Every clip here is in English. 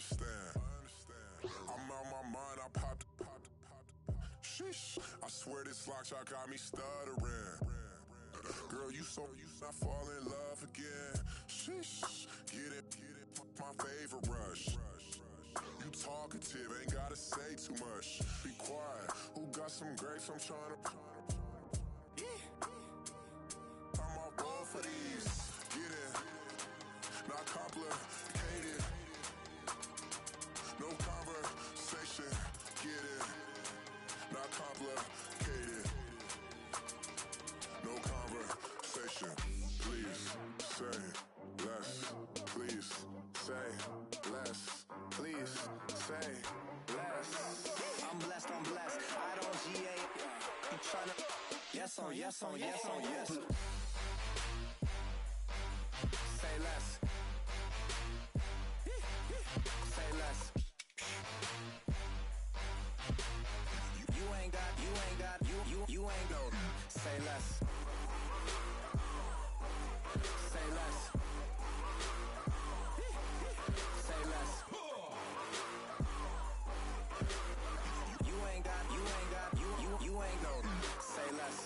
understand. I'm out my mind, I popped. Sheesh, I swear this lock shot got me stuttering. Girl, you not fall in love again. Sheesh, get it, my favorite rush. You talkative, ain't gotta say too much. Be quiet, who got some grapes? I'm trying to. I'm all roll for these. Get it, not complicated. No conversation, get it, not complicated. No conversation, please say less. Please say less. Please say less. I'm blessed, I don't GA. I'm tryna. Yes on, yes. Say less. Say less. You ain't got, you ain't got. Say less. Say less. Say less. You ain't got, you ain't got. Say less.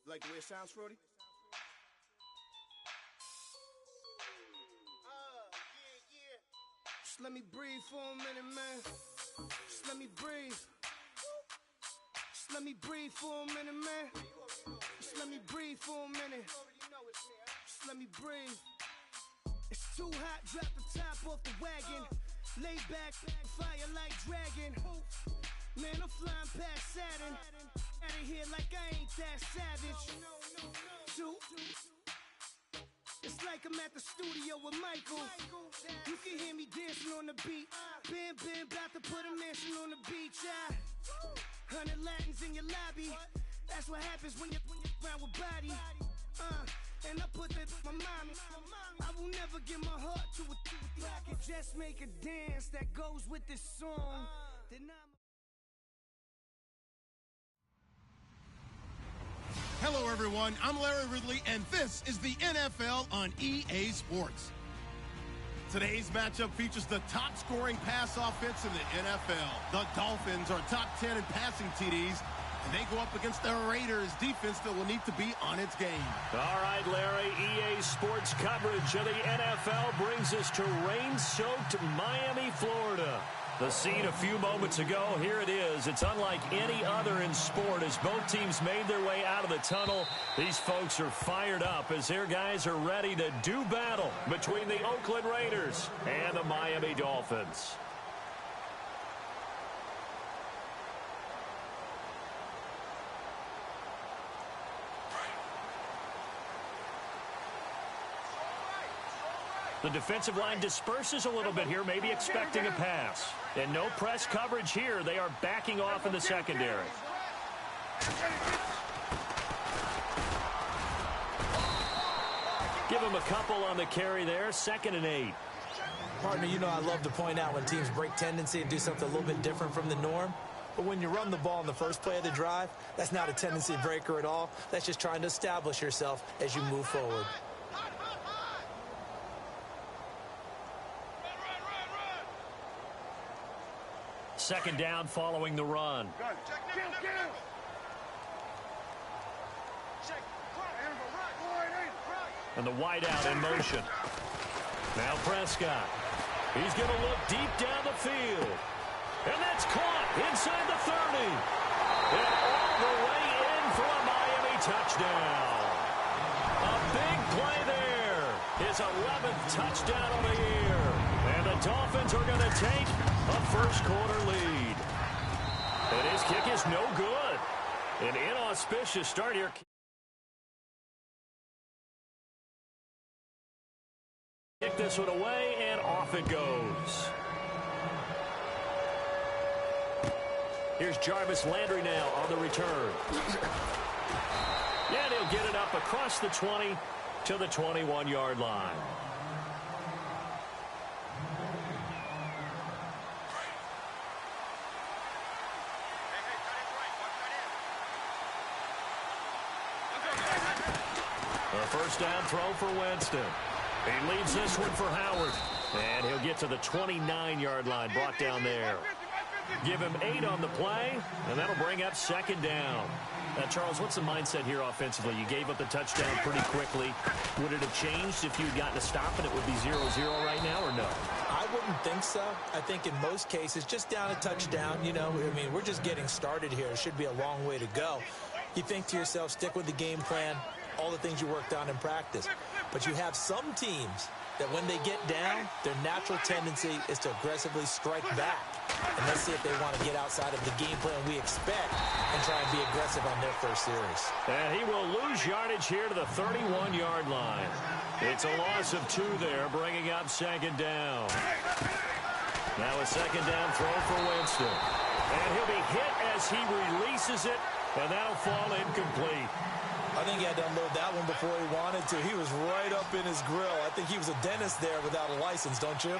Like the way it sounds, Frody? Yeah. Just let me breathe for a minute, man. Just let me breathe. Just let me breathe for a minute, man. Just let me breathe for a minute. Just let me breathe. It's too hot, drop the top off the wagon. Lay back, fire like dragon. Man, I'm flying past Saturn. Out of here like I ain't that savage. It's like I'm at the studio with Michael. You can hear me dancing on the beat. Bam, about to put a mansion on the beach. 100 Latins in your lobby. That's what happens when you're around with body. And I put that in my mommy. I will never give my heart to a I can just make a dance that goes with this song. Then I'm Hello, everyone. I'm Larry Ridley, and this is the NFL on EA Sports. Today's matchup features the top-scoring pass offense in the NFL. The Dolphins are top 10 in passing TDs, and they go up against the Raiders defense that will need to be on its game. All right, Larry, EA Sports coverage of the NFL brings us to rain-soaked Miami, Florida. The scene a few moments ago, here it is. It's unlike any other in sport as both teams made their way out of the tunnel. These folks are fired up as their guys are ready to do battle between the Oakland Raiders and the Miami Dolphins. The defensive line disperses a little bit here, maybe expecting a pass. And no press coverage here. They are backing off in the secondary. Give him a couple on the carry there. 2nd and 8. Partner, you know I love to point out when teams break tendency and do something a little bit different from the norm. But when you run the ball in the first play of the drive, that's not a tendency breaker at all. That's just trying to establish yourself as you move forward. Second down following the run. And the wideout in motion. Now Prescott. He's going to look deep down the field. And that's caught inside the 30. And all the way in for a Miami touchdown. A big play there. His 11th touchdown of the year. And the Dolphins are going to take a first-quarter lead. And his kick is no good. An inauspicious start here. Kick this one away, and off it goes. Here's Jarvis Landry now on the return. And he'll get it up across the 20 to the 21-yard line. A first down throw for Winston. He leaves this one for Howard. And he'll get to the 29-yard line, brought down there. Give him 8 on the play, and that'll bring up second down. Now, Charles, what's the mindset here offensively? You gave up the touchdown pretty quickly. Would it have changed if you had gotten a stop and it would be 0-0 right now, or no? I wouldn't think so. I think in most cases, just down a touchdown, you know, I mean, we're just getting started here. It should be a long way to go. You think to yourself, stick with the game plan, all the things you worked on in practice. But you have some teams that when they get down, their natural tendency is to aggressively strike back. And let's see if they want to get outside of the game plan we expect and try and be aggressive on their first series. And he will lose yardage here to the 31-yard line. It's a loss of 2 there, bringing up second down. Now a second down throw for Winston. And he'll be hit as he releases it, and that'll fall incomplete. I think he had to unload that one before he wanted to. He was right up in his grill. I think he was a dentist there without a license, don't you?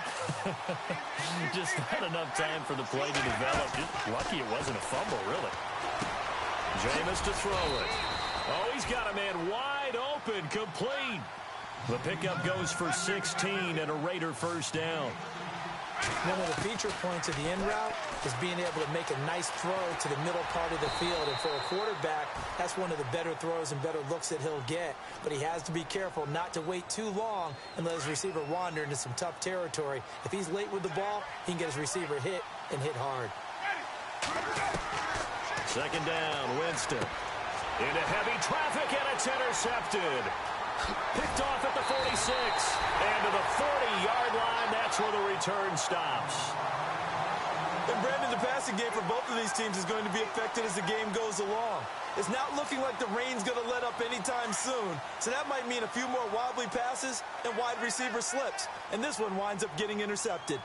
Just not enough time for the play to develop. Just lucky it wasn't a fumble, really. Jameis to throw it. Oh, he's got a man wide open, complete. The pickup goes for 16 and a Raider first down. One of the feature points of the in route is being able to make a nice throw to the middle part of the field. And for a quarterback, that's one of the better throws and better looks that he'll get. But he has to be careful not to wait too long and let his receiver wander into some tough territory. If he's late with the ball, he can get his receiver hit and hit hard. Second down, Winston. Into heavy traffic, and it's intercepted. Picked off at the 46. And to the 40-yard line, that's where the return stops. And Brandon, the passing game for both of these teams is going to be affected as the game goes along. It's not looking like the rain's going to let up anytime soon. So that might mean a few more wobbly passes and wide receiver slips. And this one winds up getting intercepted.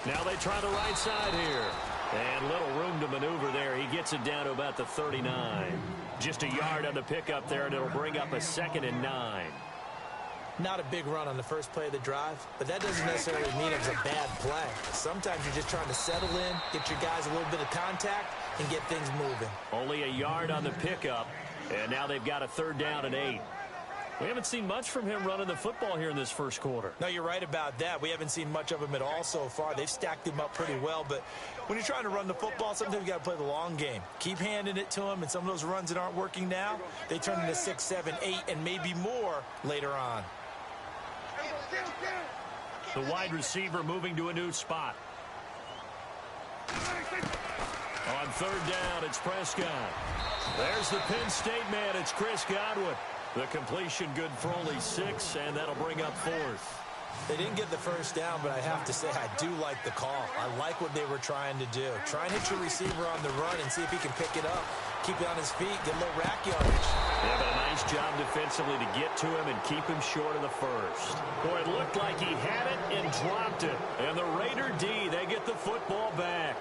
Now they try the right side here. And little room to maneuver there. He gets it down to about the 39. Just a yard on the pickup there, and it'll bring up a 2nd and 9. Not a big run on the first play of the drive, but that doesn't necessarily mean it was a bad play. Sometimes you're just trying to settle in, get your guys a little bit of contact, and get things moving. Only a yard on the pickup, and now they've got a 3rd down and 8. We haven't seen much from him running the football here in this first quarter. No, you're right about that. We haven't seen much of him at all so far. They've stacked him up pretty well, but when you're trying to run the football, sometimes you got to play the long game. Keep handing it to him, and some of those runs that aren't working now, they turn into 6, 7, 8, and maybe more later on. The wide receiver moving to a new spot. On 3rd down, it's Prescott. There's the Penn State man. It's Chris Godwin. The completion good for only 6, and that'll bring up 4th. They didn't get the first down, but I have to say I do like the call. I like what they were trying to do. Try and hit your receiver on the run and see if he can pick it up. Keep it on his feet, get a little rack yardage. Yeah, but a nice job defensively to get to him and keep him short of the first. Boy, it looked like he had it and dropped it. And the Raider D, they get the football back.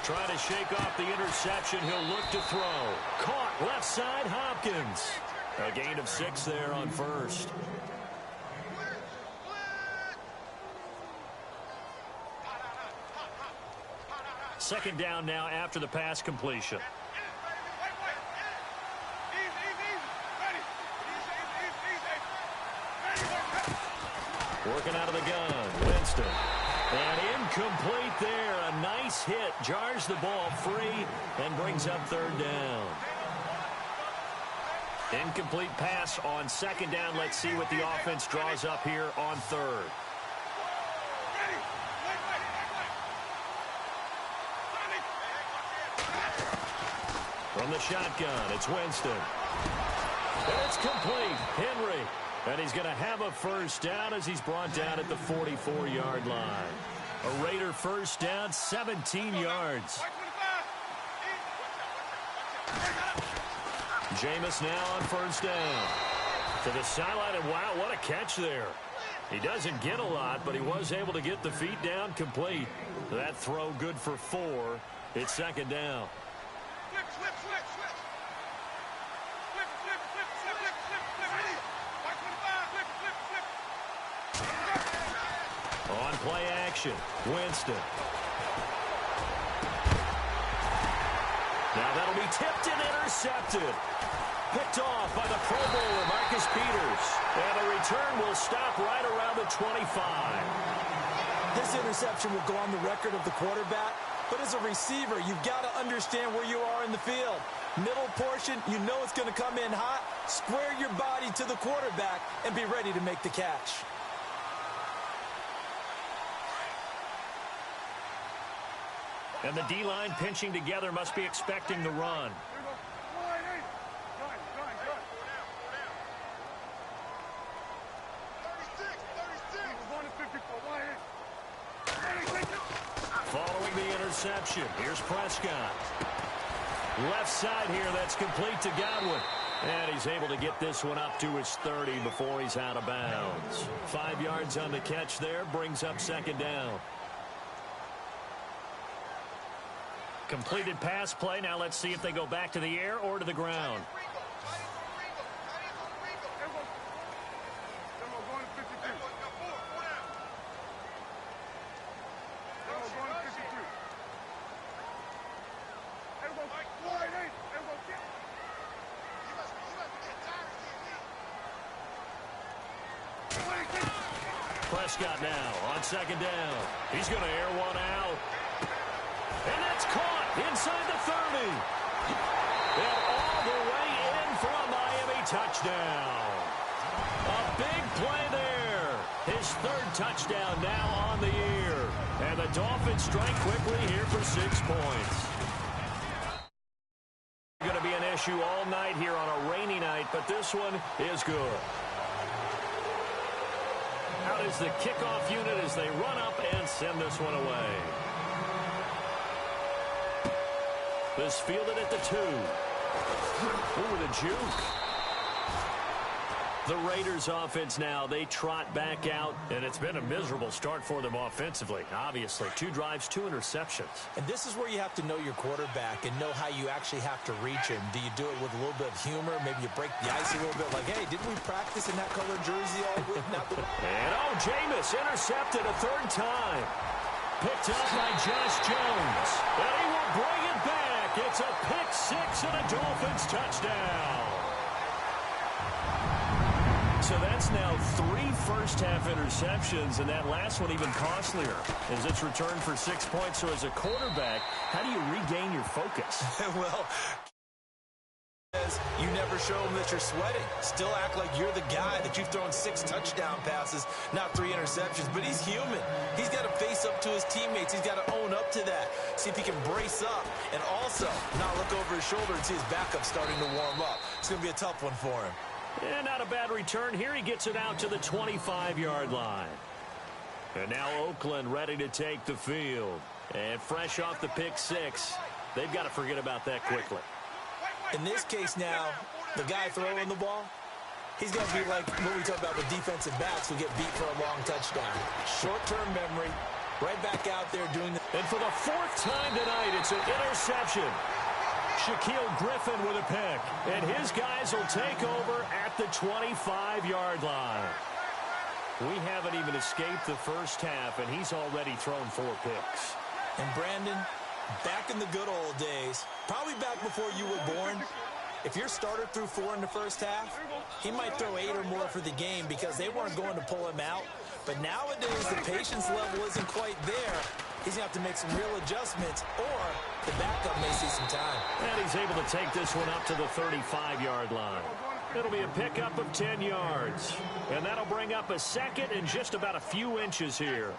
Trying to shake off the interception. He'll look to throw. Caught left side, Hopkins. A gain of 6 there on 1st. Second down now after the pass completion. Working out of the gun, Winston. And incomplete there. A nice hit. Jars the ball free and brings up 3rd down. Incomplete pass on 2nd down. Let's see what the offense draws up here on 3rd. From the shotgun, it's Winston. And it's complete. Henry. And he's going to have a first down as he's brought down at the 44-yard line. A Raider first down, 17 yards. Jameis now on 1st down. To the sideline, and wow, what a catch there. He doesn't get a lot, but he was able to get the feet down complete. That throw good for 4. It's 2nd down. On play action, Winston. Now that'll be tipped and intercepted. Picked off by the Pro Bowler, Marcus Peters. And the return will stop right around the 25. This interception will go on the record of the quarterback, but as a receiver, you've got to understand where you are in the field. Middle portion, you know it's going to come in hot. Square your body to the quarterback and be ready to make the catch. And the D-line pinching together must be expecting the run. Following the interception, here's Prescott. Left side here, that's complete to Godwin. And he's able to get this one up to his 30 before he's out of bounds. 5 yards on the catch there, brings up second down. Completed pass play. Now let's see if they go back to the air or to the ground. Prescott now on second down. He's going to air one out. And that's caught inside the 30. And all the way in for a Miami touchdown. A big play there. His third touchdown now on the year. And the Dolphins strike quickly here for 6 points. Going to be an issue all night here on a rainy night, but this one is good. Out is the kickoff unit as they run up and send this one away. This fielded at the 2. Ooh, the juke. The Raiders offense now, they trot back out, and it's been a miserable start for them offensively. Obviously, 2 drives, 2 interceptions. And this is where you have to know your quarterback and know how you actually have to reach him. Do you do it with a little bit of humor? Maybe you break the ice a little bit like, hey, didn't we practice in that color jersey all week? And Jameis intercepted a 3rd time. Picked up by Josh Jones. And he will bring it back. It's a pick 6 and a Dolphins touchdown. So that's now 3 first-half interceptions, and that last one even costlier as it's returned for 6 points. So as a quarterback, how do you regain your focus? Well, you never show them that you're sweating. Still act like you're the guy, that you've thrown 6 touchdown passes, not 3 interceptions. But he's human. He's got to face up to his teammates. He's got to own up to that. See if he can brace up and also not look over his shoulder and see his backup starting to warm up. It's going to be a tough one for him. And not a bad return here. He gets it out to the 25-yard line. And now Oakland ready to take the field. And fresh off the pick 6, they've got to forget about that quickly. In this case now, the guy throwing the ball, he's got to be like what we talk about with defensive backs who get beat for a long touchdown. Short-term memory, right back out there doing the... And for the 4th time tonight, it's an interception. Shaquille Griffin with a pick. And his guys will take over at the 25-yard line. We haven't even escaped the first half, and he's already thrown 4 picks. And Brandon, back in the good old days, probably back before you were born, if your starter threw 4 in the first half, he might throw 8 or more for the game because they weren't going to pull him out. But nowadays, the patience level isn't quite there. He's going to have to make some real adjustments, or the backup may see some time. And he's able to take this one up to the 35-yard line. It'll be a pickup of 10 yards. And that'll bring up a second and just about a few inches here.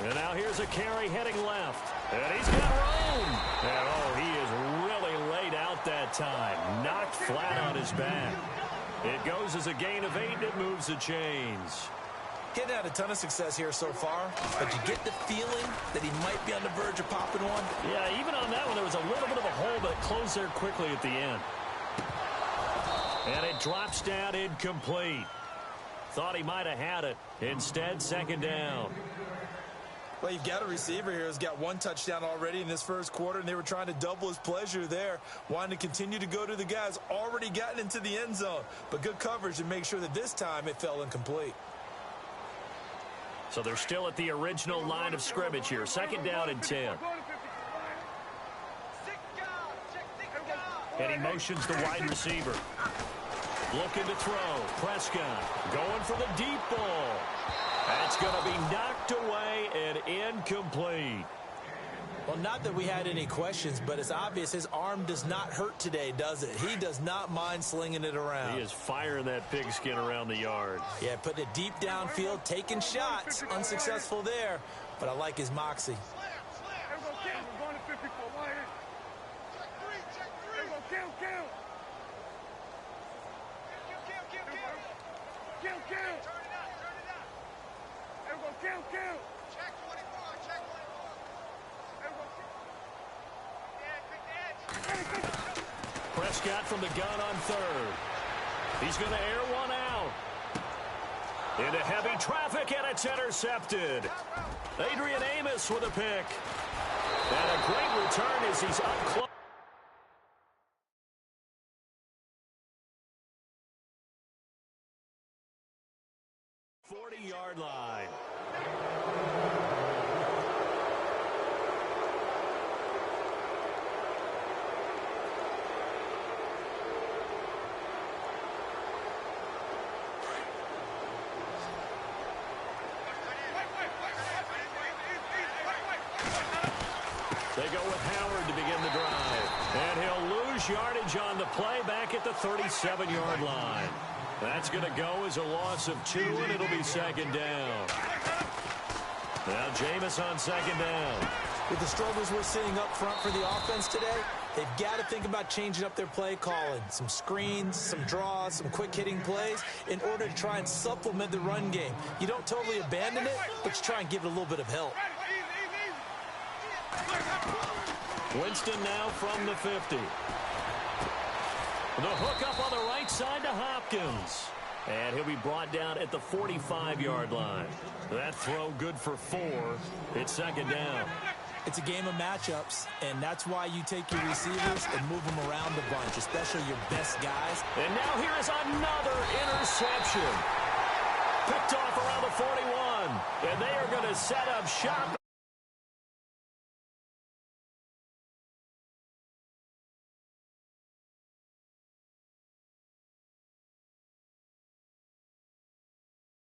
And now here's a carry heading left. And he's got room. And, he is really laid out that time. Knocked flat on his back. It goes as a gain of 8, and it moves the chains. He hadn't had a ton of success here so far, but you get the feeling that he might be on the verge of popping one. Yeah, even on that one, there was a little bit of a hole that closed there quickly at the end. And it drops down incomplete. Thought he might have had it. Instead, second down. Well, you've got a receiver here who's got one touchdown already in this first quarter, and they were trying to double his pleasure there, wanting to continue to go to the guys already gotten into the end zone. But good coverage to make sure that this time it fell incomplete. So they're still at the original line of scrimmage here. Second down and 10. And he motions the wide receiver. Looking to throw. Prescott going for the deep ball. That's going to be knocked away and incomplete. Well, not that we had any questions, but it's obvious his arm does not hurt today, does it? He does not mind slinging it around. He is firing that pigskin around the yard. Yeah, putting it deep downfield, taking shots. Unsuccessful there, but I like his moxie. Prescott from the gun on third. He's going to air one out. Into heavy traffic, and it's intercepted. Adrian Amos with a pick. And a great return as he's up close. 40-yard line. They go with Howard to begin the drive. And he'll lose yardage on the play back at the 37-yard line. That's going to go as a loss of 2, and it'll be second down. Now Jameis on second down. With the struggles we're seeing up front for the offense today, they've got to think about changing up their play calling. Some screens, some draws, some quick-hitting plays in order to try and supplement the run game. You don't totally abandon it, but you try and give it a little bit of help. Winston now from the 50. The hook up on the right side to Hopkins. And he'll be brought down at the 45-yard line. That throw good for 4. It's second down. It's a game of matchups, and that's why you take your receivers and move them around a bunch, especially your best guys. And now here is another interception. Picked off around the 41. And they are going to set up shop.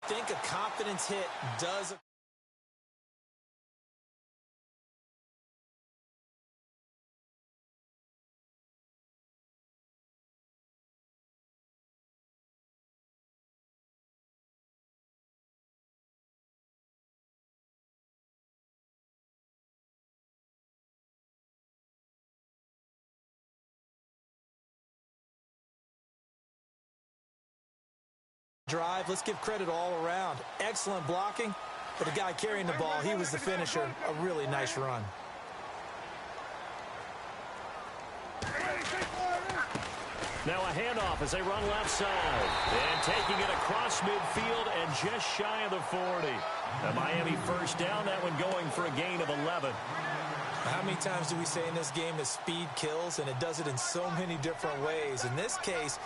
I think a confidence hit does. Drive. Let's give credit all around. Excellent blocking, but the guy carrying the ball, he was the finisher. A really nice run. Now a handoff as they run left side. And taking it across midfield and just shy of the 40. A Miami first down, that one going for a gain of 11. How many times do we say in this game that speed kills, and it does it in so many different ways? In this case,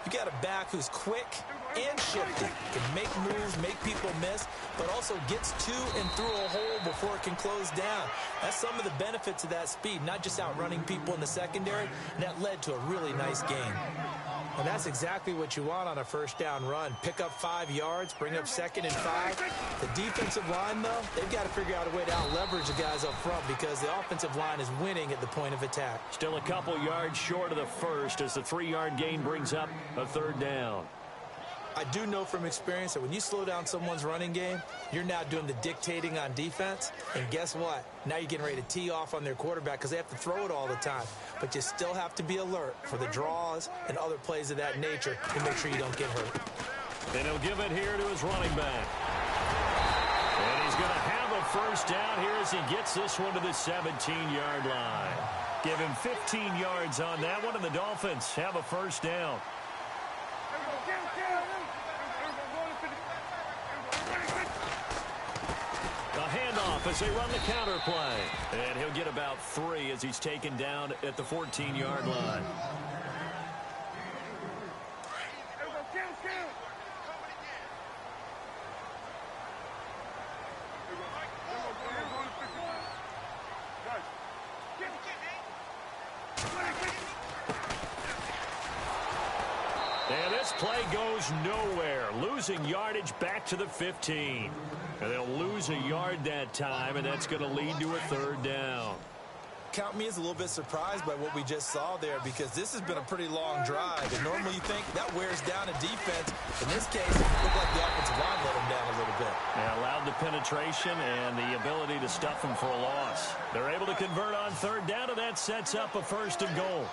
you got a back who's quick and shifty, can make moves, make people miss, but also gets to and through a hole before it can close down. That's some of the benefits of that speed, not just outrunning people in the secondary, and that led to a really nice game. And that's exactly what you want on a first down run. Pick up 5 yards, bring up second and 5. The defensive line, though, they've got to figure out a way to out-leverage the guys up front because the offensive line is winning at the point of attack. Still a couple yards short of the first as the 3-yard gain brings up a third down. I do know from experience that when you slow down someone's running game, you're now doing the dictating on defense. And guess what? Now you're getting ready to tee off on their quarterback because they have to throw it all the time. But you still have to be alert for the draws and other plays of that nature to make sure you don't get hurt. And he'll give it here to his running back. And he's going to have a first down here as he gets this one to the 17-yard line. Give him 15 yards on that one, and the Dolphins have a first down. handoff as they run the counter play. And he'll get about 3 as he's taken down at the 14-yard line. And this play goes nowhere, losing yardage back to the 15. And they'll lose a yard that time, and that's going to lead to a 3rd down. Count me as a little bit surprised by what we just saw there, because this has been a pretty long drive. And normally you think that wears down a defense. In this case, it looked like the offensive line let them down a little bit. They allowed the penetration and the ability to stuff them for a loss. They're able to convert on 3rd down, and that sets up a 1st and goal.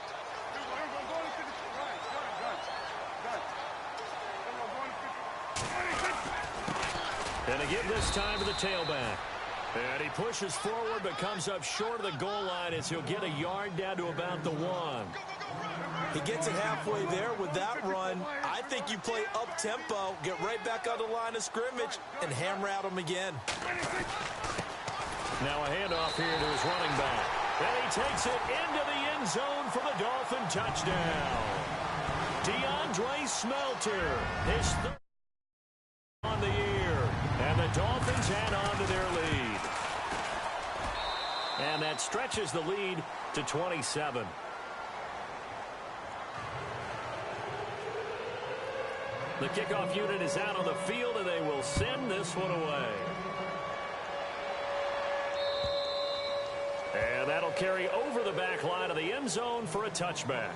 And again this time to the tailback. And he pushes forward but comes up short of the goal line as he'll get a yard down to about the 1. He gets it halfway there with that run. I think you play up-tempo, get right back on the line of scrimmage, and hammer at him again. Now a handoff here to his running back. And he takes it into the end zone for the Dolphin touchdown. DeAndre Smelter, his 3rd on the year. And the Dolphins add on to their lead. And that stretches the lead to 27. The kickoff unit is out on the field, and they will send this one away. And that'll carry over the back line of the end zone for a touchback.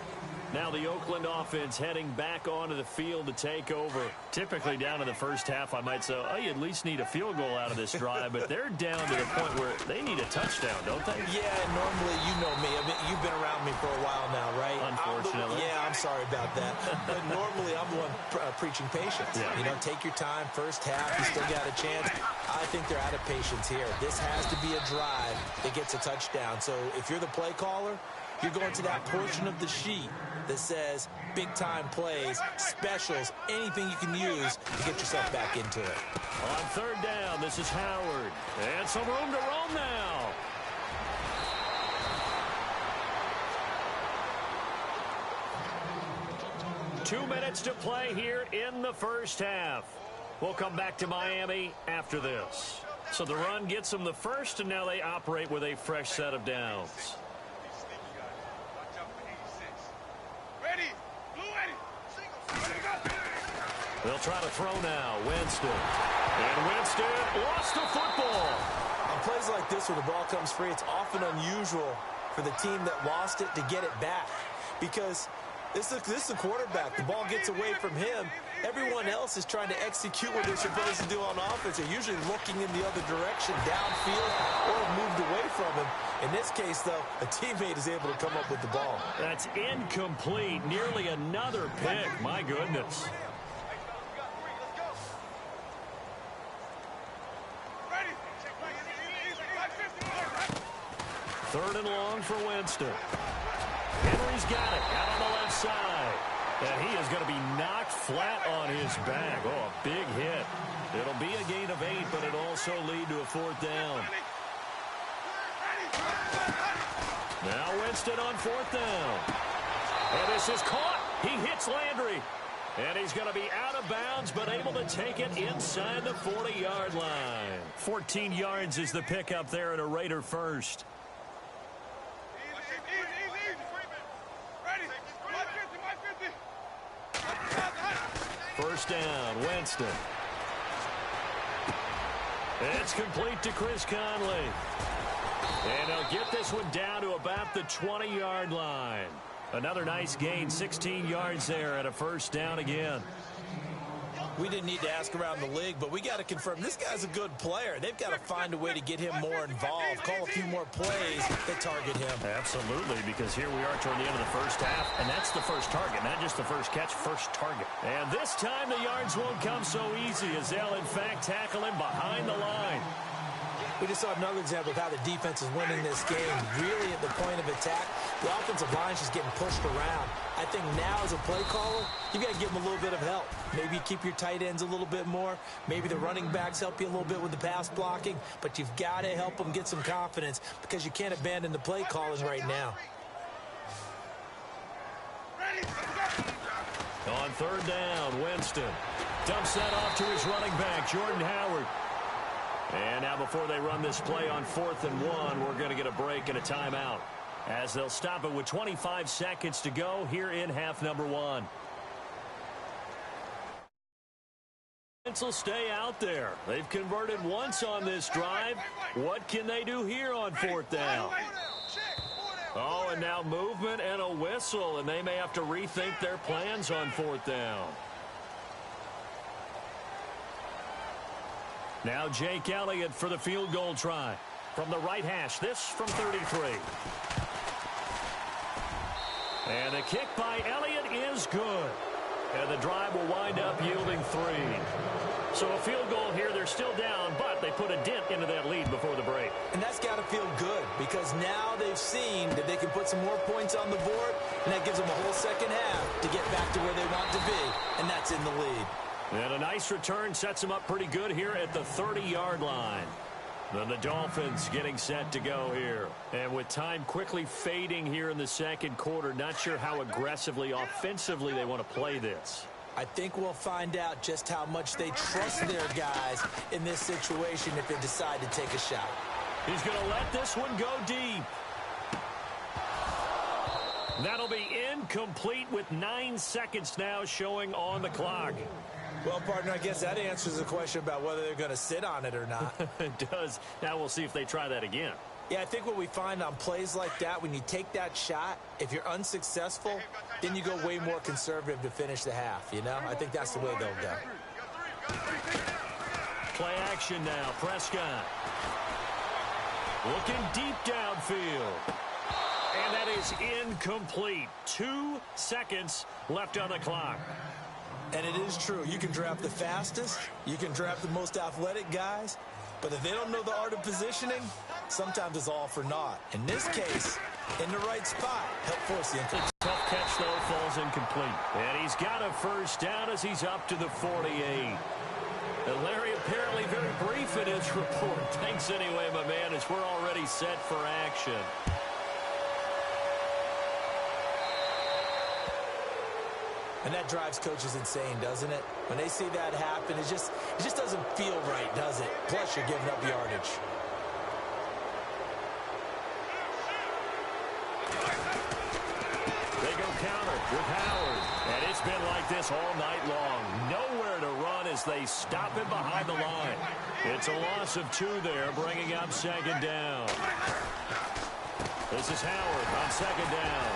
Now the Oakland offense heading back onto the field to take over. Typically down in the first half, I might say, oh, you at least need a field goal out of this drive. But they're down to the point where they need a touchdown, don't they? Yeah, normally, you know me. I mean, you've been around me for a while now, right? Unfortunately. I'm sorry about that. But normally, I'm the one preaching patience. Yeah. You know, take your time. First half, you still got a chance. I think they're out of patience here. This has to be a drive that gets a touchdown. So if you're the play caller, you're going to that portion of the sheet that says big-time plays, specials, anything you can use to get yourself back into it. On 3rd down, this is Howard. And some room to roam now. Two minutes to play here in the first half. We'll come back to Miami after this. So the run gets them the first, and now they operate with a fresh set of downs. They'll try to throw now. Winston. And Winston lost the football. On plays like this where the ball comes free, it's often unusual for the team that lost it to get it back. Because this is a quarterback. The ball gets away from him. Everyone else is trying to execute what they're supposed to do on offense. They're usually looking in the other direction, downfield, or moved away from him. In this case, though, a teammate is able to come up with the ball. That's incomplete. Nearly another pick. My goodness. 3rd and long for Winston. Henry's got it out on the left side. And he is going to be knocked flat on his back. Oh, a big hit. It'll be a gain of 8, but it'll also lead to a 4th down. Now Winston on 4th down. And this is caught. He hits Landry. And he's going to be out of bounds, but able to take it inside the 40-yard line. 14 yards is the pickup there at a Raider first. First down, Winston. It's complete to Chris Conley. And he'll get this one down to about the 20-yard line. Another nice gain, 16 yards there at a first down again. We didn't need to ask around the league, but we got to confirm this guy's a good player. They've got to find a way to get him more involved, call a few more plays that target him. Absolutely, because here we are toward the end of the first half, and that's the first target, not just the first catch, first target. And this time the yards won't come so easy as they'll, in fact, tackle him behind the line. We just saw another example of how the defense is winning this game, really at the point of attack. The offensive line is just getting pushed around. I think now as a play caller, you got to give them a little bit of help. Maybe keep your tight ends a little bit more. Maybe the running backs help you a little bit with the pass blocking. But you've got to help them get some confidence because you can't abandon the play calling right now. On third down, Winston dumps that off to his running back, Jordan Howard. And now before they run this play on 4th and 1, we're going to get a break and a timeout, as they'll stop it with 25 seconds to go here in half number 1. Will stay out there. They've converted once on this drive. What can they do here on 4th down? Oh, and now movement and a whistle, and they may have to rethink their plans on 4th down. Now Jake Elliott for the field goal try. From the right hash, this from 33. And the kick by Elliott is good. And the drive will wind up yielding 3. So a field goal here, they're still down, but they put a dent into that lead before the break. And that's got to feel good because now they've seen that they can put some more points on the board, and that gives them a whole second half to get back to where they want to be, and that's in the lead. And a nice return sets them up pretty good here at the 30-yard line. Then the Dolphins getting set to go here. And with time quickly fading here in the second quarter, not sure how aggressively, offensively they want to play this. I think we'll find out just how much they trust their guys in this situation if they decide to take a shot. He's going to let this one go deep. That'll be incomplete with 9 seconds now showing on the clock. Well, partner, I guess that answers the question about whether they're going to sit on it or not. It does. Now we'll see if they try that again. Yeah, I think what we find on plays like that, when you take that shot, if you're unsuccessful, then you go way more conservative to finish the half, you know? I think that's the way they'll go. Play action now. Prescott looking deep downfield. And that is incomplete. 2 seconds left on the clock. And it is true. You can draft the fastest. You can draft the most athletic guys. But if they don't know the art of positioning, sometimes it's all for naught. In this case, in the right spot, help force the incomplete. Tough catch, though, falls incomplete. And he's got a first down as he's up to the 48. And Larry apparently very brief in his report. Thanks anyway, my man, as we're already set for action. And that drives coaches insane, doesn't it? When they see that happen, it just doesn't feel right, does it? Plus, you're giving up yardage. They go counter with Howard. And it's been like this all night long. Nowhere to run as they stop him behind the line. It's a loss of 2 there, bringing up second down. This is Howard on second down.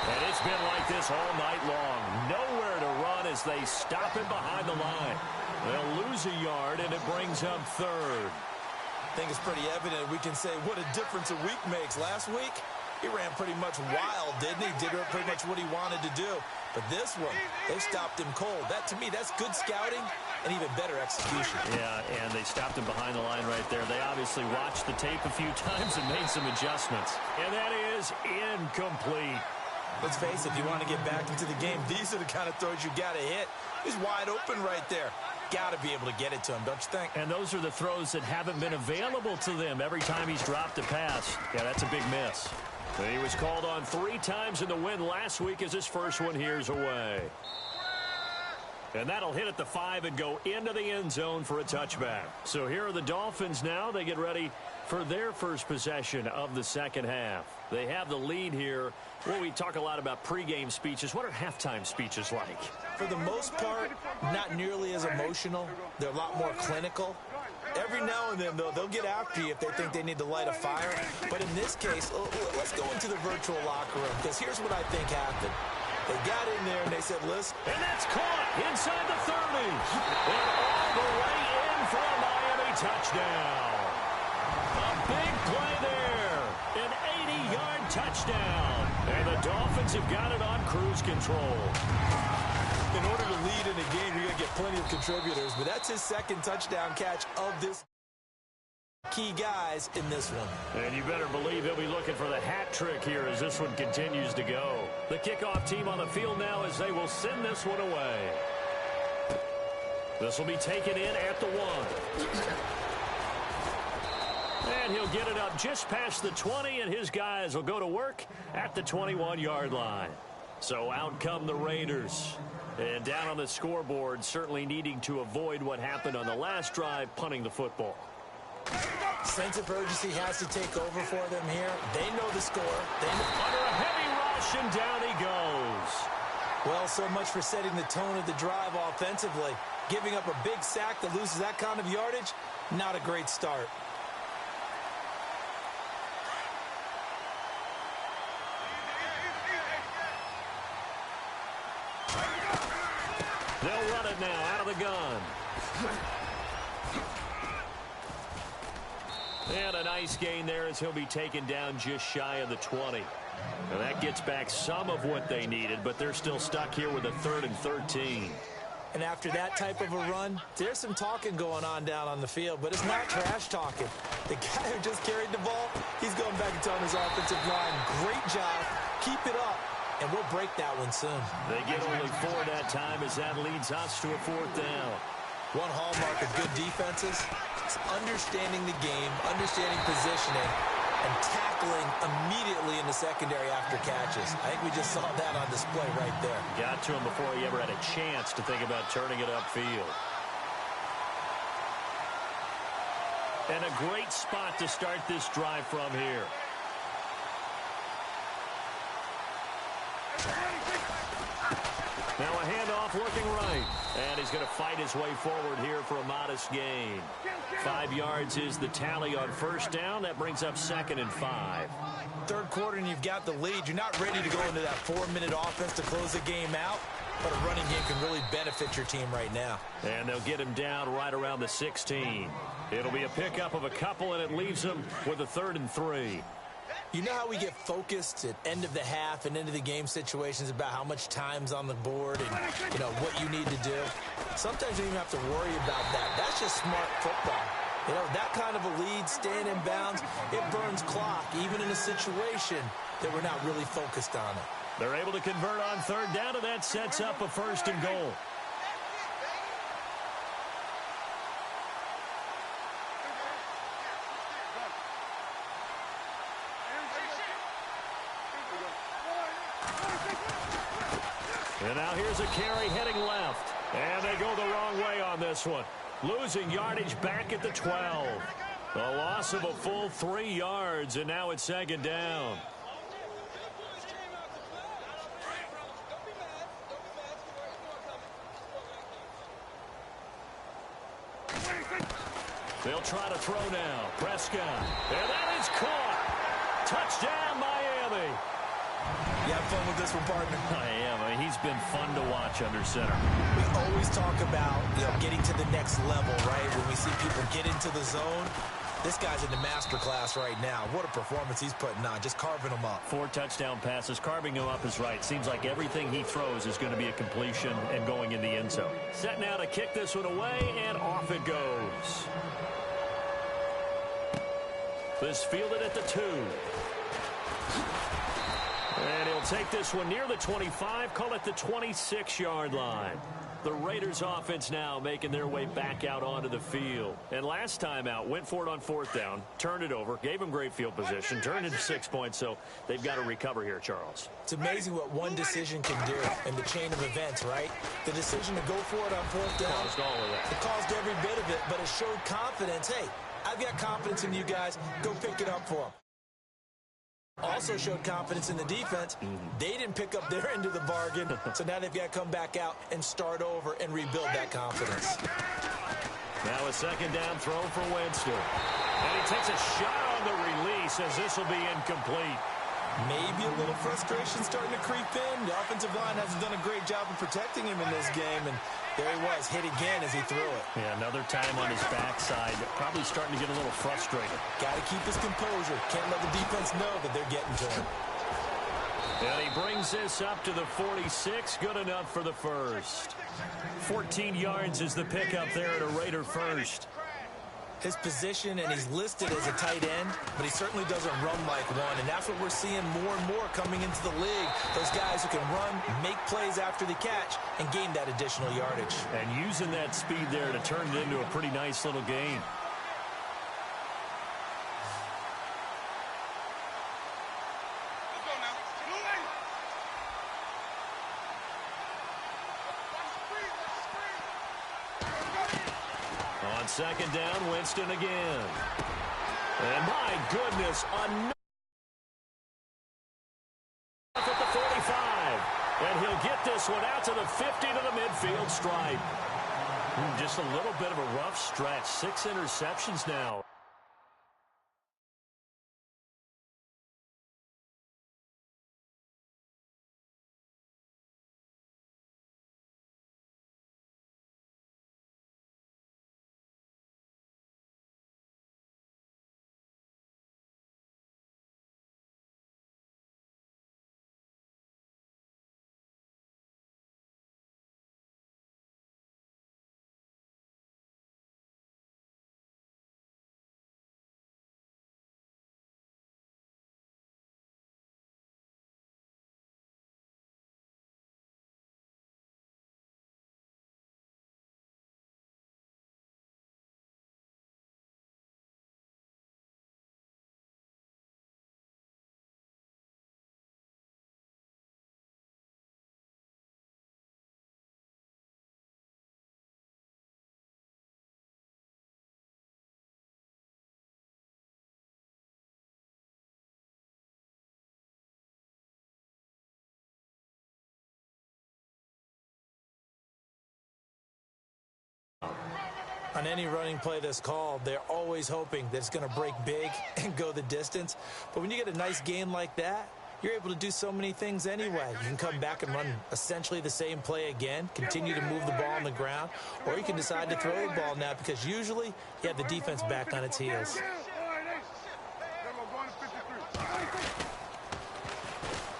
And it's been like this all night long. Nowhere to run as they stop him behind the line. They'll lose a yard, and it brings up third. I think it's pretty evident we can say what a difference a week makes. Last week, he ran pretty much wild, didn't he? Did pretty much what he wanted to do. But this one, they stopped him cold. That, to me, that's good scouting and even better execution. Yeah, and they stopped him behind the line right there. They obviously watched the tape a few times and made some adjustments. And that is incomplete. Let's face it, if you want to get back into the game, these are the kind of throws you got to hit. He's wide open right there. Got to be able to get it to him, don't you think? And those are the throws that haven't been available to them every time he's dropped a pass. Yeah, that's a big miss. And he was called on 3 times in the win last week as his first one here's away. And that'll hit at the 5 and go into the end zone for a touchback. So here are the Dolphins now. They get ready for their first possession of the second half. They have the lead here. Well, we talk a lot about pregame speeches. What are halftime speeches like? For the most part, not nearly as emotional. They're a lot more clinical. Every now and then, though, they'll get after you if they think they need to light a fire. But in this case, let's go into the virtual locker room, because here's what I think happened. They got in there and they said, listen. And that's caught inside the 30. And all the way in for a Miami touchdown. A big play there. An 80-yard touchdown. And the Dolphins have got it on cruise control. In order to lead in a game, you're going to get plenty of contributors, but that's his second touchdown catch of this key guys in this one. And you better believe he'll be looking for the hat trick here as this one continues to go. The kickoff team on the field now as they will send this one away. This will be taken in at the 1. And he'll get it up just past the 20, and his guys will go to work at the 21-yard line. So out come the Raiders. And down on the scoreboard, certainly needing to avoid what happened on the last drive, punting the football. Sense of urgency has to take over for them here. They know the score. They know. Under a heavy rush, and down he goes. Well, so much for setting the tone of the drive offensively. Giving up a big sack that loses that kind of yardage, not a great start. They'll run it now out of the gun. And a nice gain there as he'll be taken down just shy of the 20. And that gets back some of what they needed, but they're still stuck here with a 3rd and 13. And after that type of a run, there's some talking going on down on the field, but it's not trash talking. The guy who just carried the ball, he's going back and telling his offensive line, great job, keep it up, and we'll break that one soon. They get only 4 that time as that leads us to a 4th down. One hallmark of good defenses is understanding the game, understanding positioning, and tackling immediately in the secondary after catches. I think we just saw that on display right there. Got to him before he ever had a chance to think about turning it upfield. And a great spot to start this drive from here. Now a handoff looking right. And he's going to fight his way forward here for a modest gain. 5 yards is the tally on 1st down. That brings up 2nd and 5. Third quarter and you've got the lead. You're not ready to go into that 4-minute offense to close the game out. But a running game can really benefit your team right now. And they'll get him down right around the 16. It'll be a pickup of a couple, and it leaves him with a 3rd and 3. You know how we get focused at end of the half and end of the game situations about how much time's on the board and, you know, what you need to do? Sometimes you don't even have to worry about that. That's just smart football. You know, that kind of a lead, staying in bounds, it burns clock, even in a situation that we're not really focused on it. They're able to convert on 3rd down, and that sets up a 1st and goal. And now here's a carry heading left. And they go the wrong way on this one. Losing yardage back at the 12. A loss of a full 3 yards, and now it's 2nd down. They'll try to throw now. Prescott. And that is caught. Touchdown, Miami. You have fun with this one, partner? I am. I mean, he's been fun to watch under center. We always talk about, you know, getting to the next level, right? When we see people get into the zone, this guy's in the master class right now. What a performance he's putting on, just carving them up. 4 touchdown passes. Carving him up is right. Seems like everything he throws is going to be a completion and going in the end zone. Set now to kick this one away, and off it goes. This fielded at the 2. And he'll take this one near the 25, call it the 26-yard line. The Raiders offense now making their way back out onto the field. And last time out, went for it on 4th down, turned it over, gave him great field position, turned into 6 points, so they've got to recover here, Charles. It's amazing what one decision can do in the chain of events, right? The decision to go for it on 4th down. Caused all of that. It caused every bit of it, but it showed confidence. Hey, I've got confidence in you guys. Go pick it up for them. Also showed confidence in the defense. They didn't pick up their end of the bargain, so now they've got to come back out and start over and rebuild that confidence. Now a 2nd down throw for Winston. And he takes a shot on the release as this will be incomplete. Maybe a little frustration starting to creep in. The offensive line hasn't done a great job of protecting him in this game, and there he was, hit again as he threw it. Yeah, another time on his backside, probably starting to get a little frustrated. Got to keep his composure. Can't let the defense know that they're getting to him. And he brings this up to the 46, good enough for the 1st. 14 yards is the pickup there at a Raider 1st. His position, and he's listed as a tight end, but he certainly doesn't run like one, and that's what we're seeing more and more coming into the league. Those guys who can run, make plays after the catch, and gain that additional yardage. And using that speed there to turn it into a pretty nice little game. On second down, Winston again. And my goodness, enough at the 45. And he'll get this one out to the 50 to the midfield stripe. Just a little bit of a rough stretch. 6 interceptions now. On any running play that's called, they're always hoping that it's going to break big and go the distance. But when you get a nice gain like that, you're able to do so many things anyway. You can come back and run essentially the same play again, continue to move the ball on the ground, or you can decide to throw the ball now because usually you have the defense back on its heels.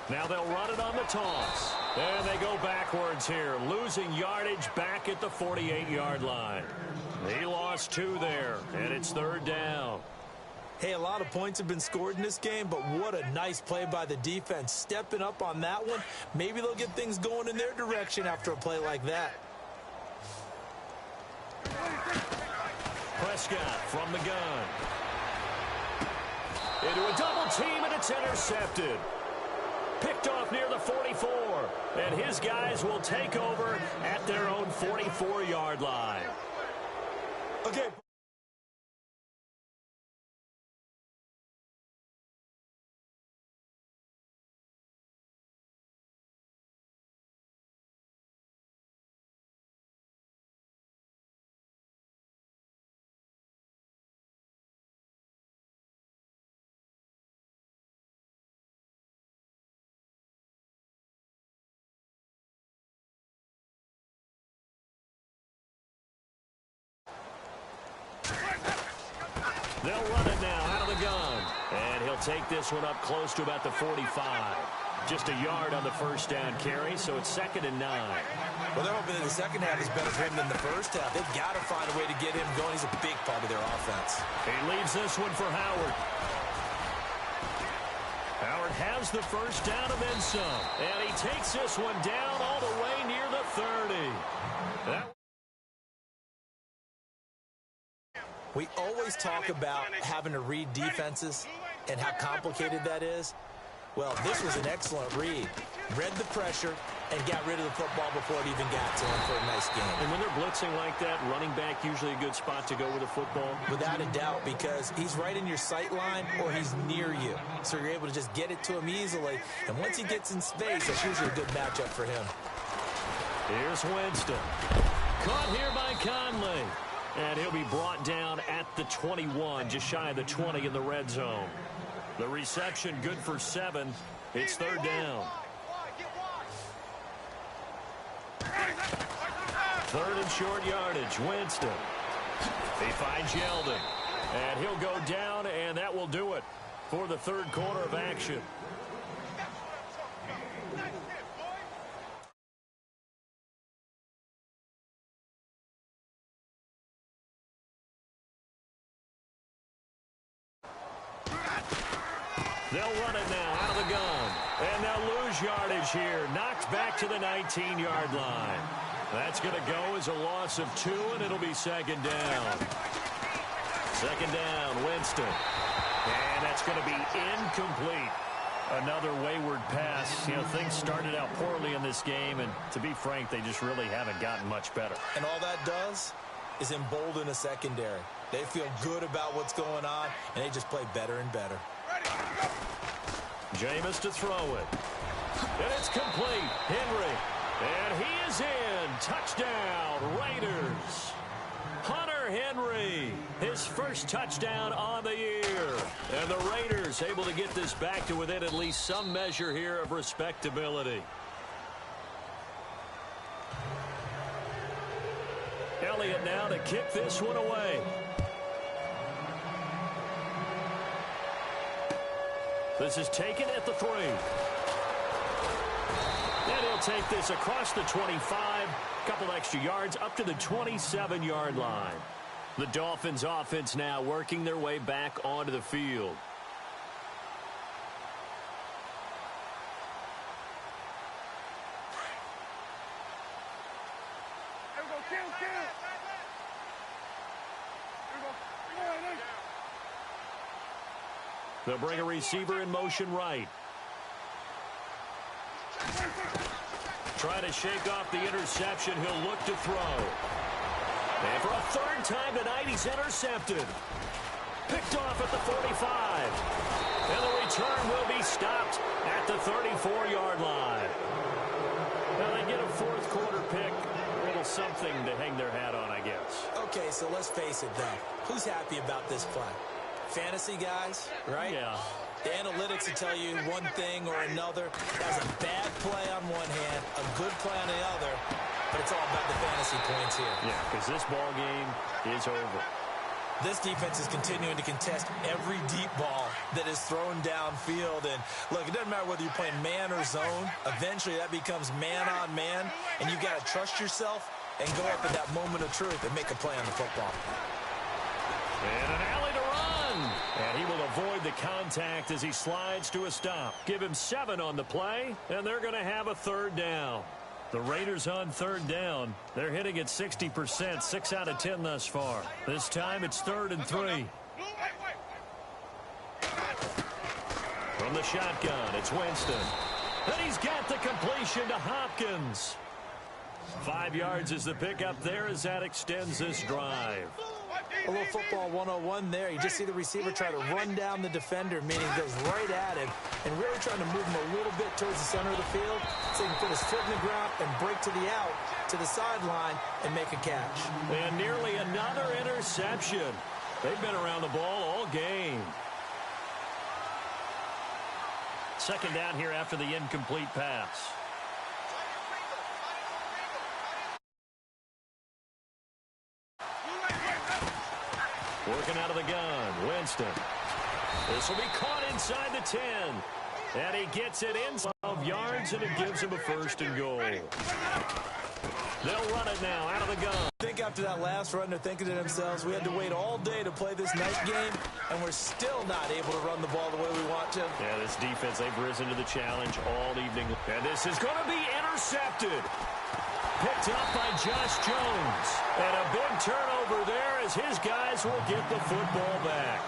Now they'll run it on the toss. And they go backwards here, losing yardage back at the 48-yard line. He lost 2 there, and it's 3rd down. Hey, a lot of points have been scored in this game, but what a nice play by the defense. Stepping up on that one, maybe they'll get things going in their direction after a play like that. Prescott from the gun. Into a double team, and it's intercepted. Picked off near the 44, and his guys will take over at their own 44-yard line. Okay. They'll run it now out of the gun. And he'll take this one up close to about the 45. Just a yard on the first down carry, so it's 2nd and 9. Well, they're hoping that the second half is better for him than the first half. They've got to find a way to get him going. He's a big part of their offense. He leaves this one for Howard. Howard has the first down and then some. And he takes this one down all the way near the 30. We always talk about having to read defenses and how complicated that is. Well, this was an excellent read. Read the pressure and got rid of the football before it even got to him for a nice game. And when they're blitzing like that, running back usually a good spot to go with the football? Without a doubt, because he's right in your sight line or he's near you. So you're able to just get it to him easily. And once he gets in space, that's usually a good matchup for him. Here's Winston. Caught here by Conley. And he'll be brought down at the 21, just shy of the 20 in the red zone. The reception good for 7. It's 3rd down. 3rd and short yardage. Winston. He finds Yeldon. And he'll go down, and that will do it for the 3rd quarter of action. They'll run it now out of the gun. And they'll lose yardage here. Knocked back to the 19-yard line. That's going to go as a loss of 2, and it'll be second down. Second down, Winston. And that's going to be incomplete. Another wayward pass. You know, things started out poorly in this game, and to be frank, they just really haven't gotten much better. And all that does is embolden a secondary. They feel good about what's going on, and they just play better and better. Jameis to throw it. And it's complete. Henry. And he is in. Touchdown, Raiders. Hunter Henry, his first touchdown on the year. And the Raiders able to get this back to within at least some measure here of respectability. Elliott now to kick this one away. This is taken at the 3. And he'll take this across the 25. Couple extra yards up to the 27-yard line. The Dolphins offense now working their way back onto the field. They'll bring a receiver in motion right. Trying to shake off the interception. He'll look to throw. And for a third time tonight, he's intercepted. Picked off at the 45. And the return will be stopped at the 34-yard line. Now they get a fourth quarter pick. A little something to hang their hat on, I guess. Okay, so let's face it, though. Who's happy about this play? Fantasy guys, right? Yeah. The analytics will tell you one thing or another. That's a bad play on one hand, a good play on the other, but it's all about the fantasy points here. Yeah, because this ball game is over. This defense is continuing to contest every deep ball that is thrown downfield. And, look, it doesn't matter whether you're playing man or zone. Eventually, that becomes man on man, and you've got to trust yourself and go up at that moment of truth and make a play on the football. And an alley to run. And he will avoid the contact as he slides to a stop. Give him 7 on the play, and they're going to have a third down. The Raiders on third down. They're hitting at 60%, 6 out of 10 thus far. This time it's 3rd and 3. From the shotgun, it's Winston. And he's got the completion to Hopkins. 5 yards is the pickup there as that extends this drive. A little football 101 there. You just see the receiver try to run down the defender, meaning goes right at him, and really trying to move him a little bit towards the center of the field so he can put his foot in the ground and break to the out, to the sideline, and make a catch. And nearly another interception. They've been around the ball all game. Second down here after the incomplete pass. Working out of the gun, Winston. This will be caught inside the 10. And he gets it in 12 yards, and it gives him a 1st and goal. They'll run it now out of the gun. I think after that last run, they're thinking to themselves, we had to wait all day to play this night game, and we're still not able to run the ball the way we want to. Yeah, this defense, they've risen to the challenge all evening. And this is going to be intercepted. Picked up by Josh Jones. And a big turnover there as his guys will get the football back.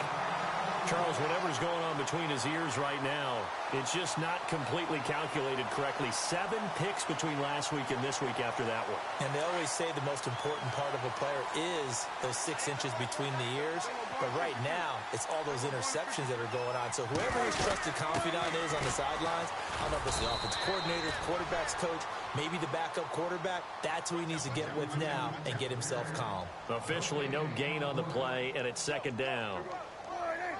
Charles, whatever's going on between his ears right now, it's just not completely calculated correctly. 7 picks between last week and this week after that one. And they always say the most important part of a player is those 6 inches between the ears. But right now, it's all those interceptions that are going on. So whoever his trusted confidant is on the sidelines, I don't know if it's the offensive coordinator, quarterback's coach, maybe the backup quarterback, that's who he needs to get with now and get himself calm. Officially no gain on the play, and it's second down.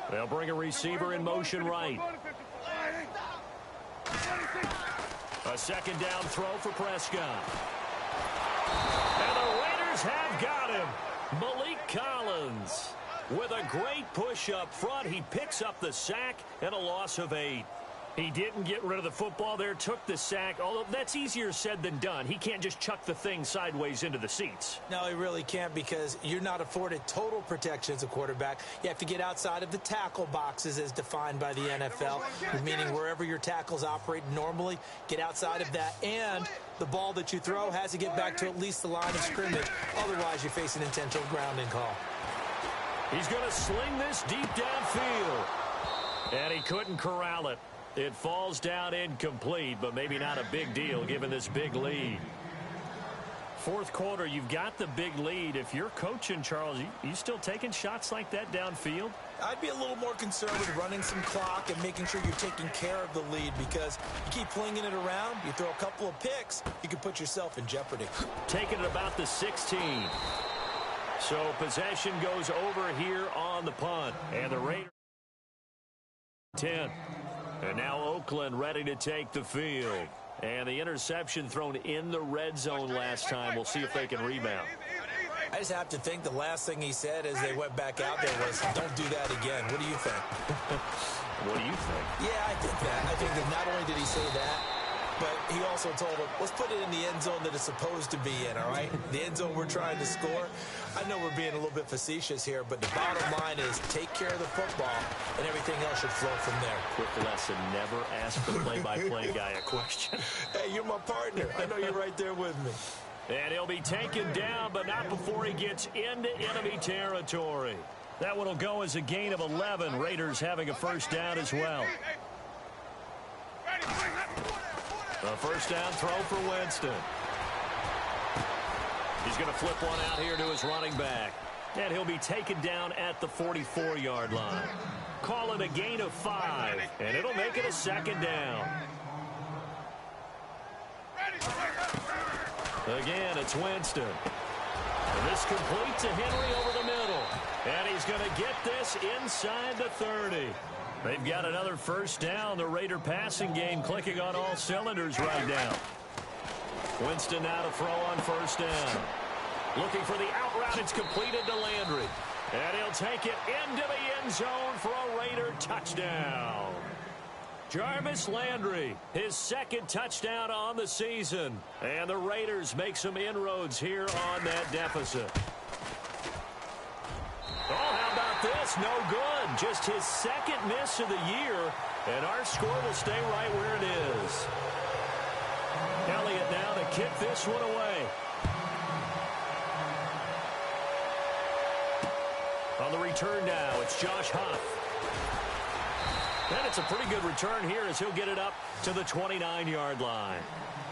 They'll bring a receiver in motion right. A second down throw for Prescott. And the Raiders have got him. Malik Collins with a great push up front. He picks up the sack and a loss of 8. He didn't get rid of the football there, took the sack, although that's easier said than done. He can't just chuck the thing sideways into the seats. No, he really can't, because you're not afforded total protection as a quarterback. You have to get outside of the tackle boxes as defined by the NFL, meaning wherever your tackles operate normally, get outside of that, and the ball that you throw has to get back to at least the line of scrimmage. Otherwise, you face an intentional grounding call. He's going to sling this deep downfield, and he couldn't corral it. It falls down incomplete, but maybe not a big deal given this big lead. Fourth quarter, you've got the big lead. If you're coaching, Charles, you still taking shots like that downfield? I'd be a little more concerned with running some clock and making sure you're taking care of the lead, because you keep flinging it around, you throw a couple of picks, you can put yourself in jeopardy. Taking it about the 16. So possession goes over here on the punt, and the Raiders 10. And now Oakland ready to take the field. And the interception thrown in the red zone last time. We'll see if they can rebound. I just have to think the last thing he said as they went back out there was, don't do that again. What do you think? What do you think? Yeah, I think that. I think that not only did he say that, but he also told him, let's put it in the end zone that it's supposed to be in, all right? The end zone we're trying to score. I know we're being a little bit facetious here, but the bottom line is take care of the football, and everything else should flow from there. Quick lesson, never ask the play-by-play guy a question. Hey, you're my partner. I know you're right there with me. And he'll be taken down, but not before he gets into enemy territory. That one will go as a gain of 11. Raiders having a first down as well. A first down throw for Winston. He's going to flip one out here to his running back. And he'll be taken down at the 44-yard line. Call it a gain of 5, and it'll make it a second down. Again, it's Winston. And this completes a Henry over the middle. And he's going to get this inside the 30. They've got another first down. The Raider passing game clicking on all cylinders right now. Winston now to throw on first down. Looking for the out route. It's completed to Landry. And he'll take it into the end zone for a Raider touchdown. Jarvis Landry, his second touchdown on the season. And the Raiders make some inroads here on that deficit. Oh, how about this? No good. Just his second miss of the year. And our score will stay right where it is. Elliott now to kick this one away. On the return now, it's Josh Huff. And it's a pretty good return here as he'll get it up to the 29-yard line.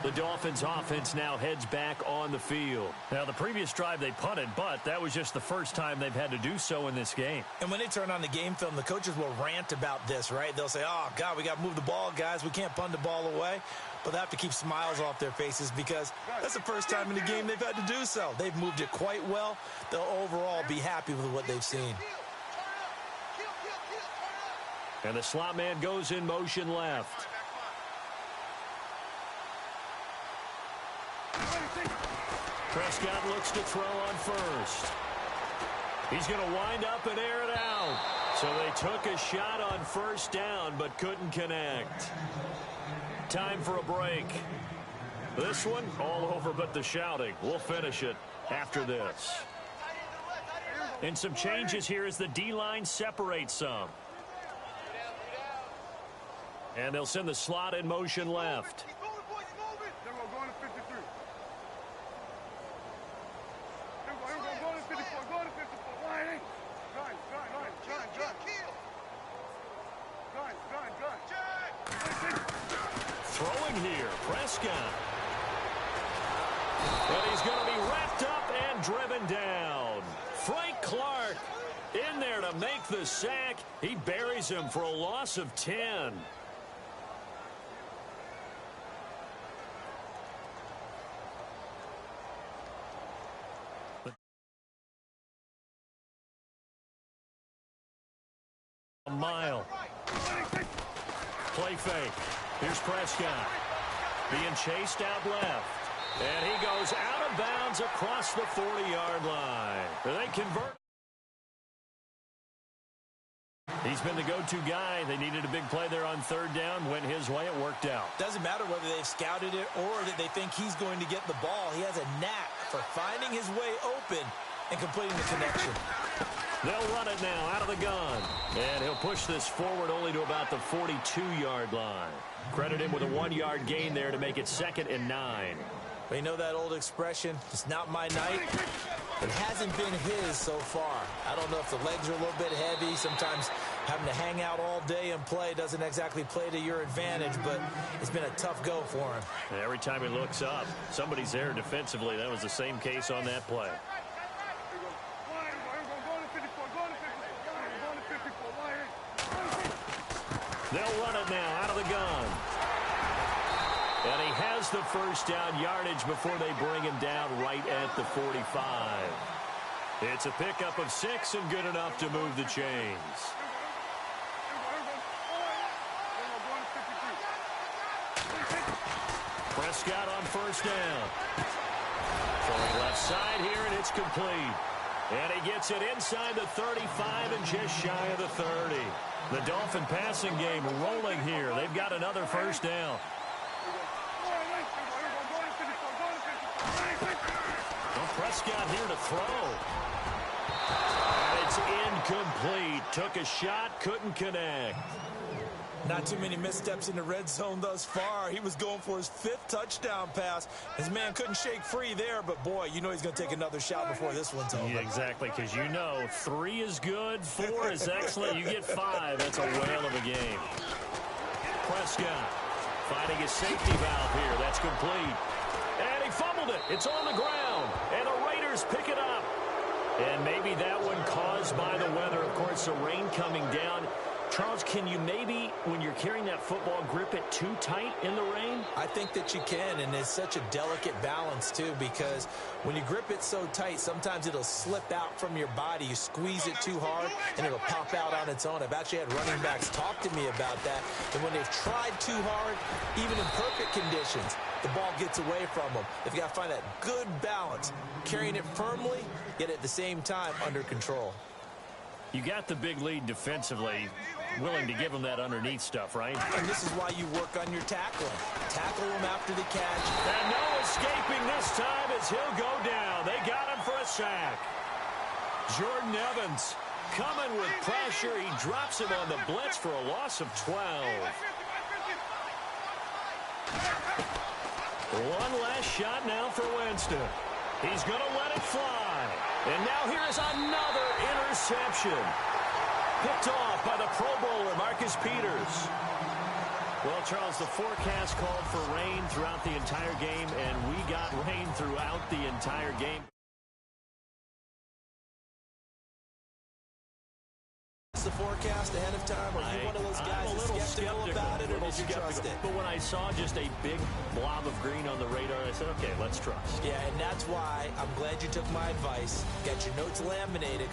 The Dolphins offense now heads back on the field. Now, the previous drive they punted, but that was just the first time they've had to do so in this game. And when they turn on the game film, the coaches will rant about this, right? They'll say, oh, God, we got to move the ball, guys. We can't punt the ball away. But they have to keep smiles off their faces because that's the first time in the game they've had to do so. They've moved it quite well. They'll overall be happy with what they've seen. And the slot man goes in motion left. Prescott looks to throw on first. He's going to wind up and air it out. So they took a shot on first down but couldn't connect. Time for a break. This one all over but the shouting. We'll finish it after this. And some changes here as the D-line separates some. And they'll send the slot in motion left. Throwing here, Prescott. And he's going to be wrapped up and driven down. Frank Clark in there to make the sack. He buries him for a loss of 10. A mile. Play fake. Here's Prescott. Being chased out left. And he goes out of bounds across the 40-yard line. They convert. He's been the go-to guy. They needed a big play there on third down. Went his way. It worked out. Doesn't matter whether they've scouted it or that they think he's going to get the ball. He has a knack for finding his way open and completing the connection. They'll run it now out of the gun. And he'll push this forward only to about the 42-yard line. Credit him with a 1-yard gain there to make it 2nd and 9. But you know that old expression, it's not my night? It hasn't been his so far. I don't know if the legs are a little bit heavy. Sometimes having to hang out all day and play doesn't exactly play to your advantage, but it's been a tough go for him. And every time he looks up, somebody's there defensively. That was the same case on that play. They'll run it now out of the gun. And he has the first down yardage before they bring him down right at the 45. It's a pickup of 6 and good enough to move the chains. Prescott on first down. Throwing left side here, and it's complete. And he gets it inside the 35 and just shy of the 30. The Dolphin passing game rolling here. They've got another first down. Well, Prescott here to throw. And it's incomplete. Took a shot, couldn't connect. Not too many missteps in the red zone thus far. He was going for his 5th touchdown pass. His man couldn't shake free there, but boy, you know he's going to take another shot before this one's over. Yeah, exactly, because you know 3 is good, 4 is excellent. You get 5. That's a whale of a game. Prescott finding his safety valve here. That's complete. And he fumbled it. It's on the ground. And the Raiders pick it up. And maybe that one caused by the weather. Of course, the rain coming down. Charles, can you maybe, when you're carrying that football, grip it too tight in the rain? I think that you can, and it's such a delicate balance, too, because when you grip it so tight, sometimes it'll slip out from your body. You squeeze it too hard, and it'll pop out on its own. I've actually had running backs talk to me about that, and when they've tried too hard, even in perfect conditions, the ball gets away from them. They've got to find that good balance, carrying it firmly, yet at the same time under control. You got the big lead defensively, willing to give him that underneath stuff, right? And this is why you work on your tackling. Tackle him after the catch. And no escaping this time as he'll go down. They got him for a sack. Jordan Evans coming with pressure. He drops him on the blitz for a loss of 12. One last shot now for Winston. He's going to let it fly. And now here is another interception. Picked off by the Pro Bowler, Marcus Peters. Well, Charles, the forecast called for rain throughout the entire game, and we got rain throughout the entire game. The forecast ahead of time, or are you one of those guys that's skeptical about it, or did you trust it? But when I saw just a big blob of green on the radar, I said, okay, let's trust. Yeah, and that's why I'm glad you took my advice. Get your notes laminated,